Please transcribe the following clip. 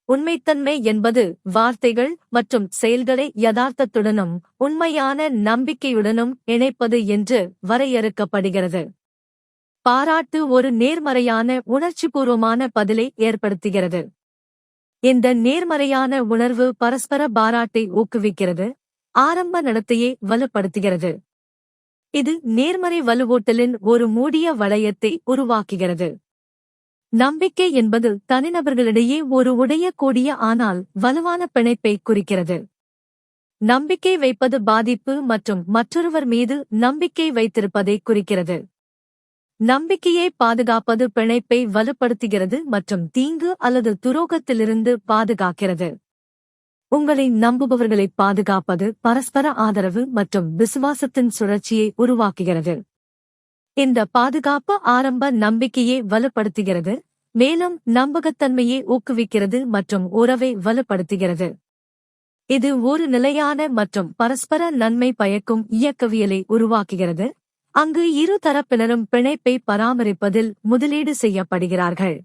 உண்மைத்தன்மை என்பது வார்த்தைகள் மற்றும் செயல்களை யதார்த்தத்துடனும் உண்மையான நம்பிக்கையுடனும் இணைப்பது என்று வரையறுக்கப்படுகிறது. பாராட்டு ஒரு நேர்மறையான உணர்ச்சிபூர்வமான பதிலை ஏற்படுத்துகிறது. இந்த நேர்மறையான உணர்வு பரஸ்பர பாராட்டை ஊக்குவிக்கிறது, ஆரம்ப நடத்தையை வலுப்படுத்துகிறது. இது நேர்மறை வலுவூட்டலின் ஒரு மூடிய வளையத்தை உருவாக்குகிறது. நம்பிக்கை என்பது தனிநபர்களிடையே ஒரு உடையக்கூடிய ஆனால் வலுவான பிணைப்பை குறிக்கிறது. நம்பிக்கை வைப்பது பாதிப்பு மற்றும் மற்றொருவர் மீது நம்பிக்கை வைத்திருப்பதை குறிக்கிறது. நம்பிக்கையை பாதுகாப்பது பிணைப்பை வலுப்படுத்துகிறது மற்றும் தீங்கு அல்லது துரோகத்திலிருந்து பாதுகாக்கிறது. உங்களை நம்புபவர்களை பாதுகாப்பது பரஸ்பர ஆதரவு மற்றும் விசுவாசத்தின் சுழற்சியை உருவாக்குகிறது. இந்த பாதுகாப்பு ஆரம்ப நம்பிக்கையை வலுப்படுத்துகிறது, மேலும் நம்பகத்தன்மையை ஊக்குவிக்கிறது மற்றும் உறவை வலுப்படுத்துகிறது. இது ஒரு நிலையான மற்றும் பரஸ்பர நன்மை பயக்கும் இயக்கவியலை உருவாக்குகிறது, அங்கு இரு தரப்பினரும் பிணைப்பை பராமரிப்பதில் முதலீடு செய்யப்படுகிறார்கள்.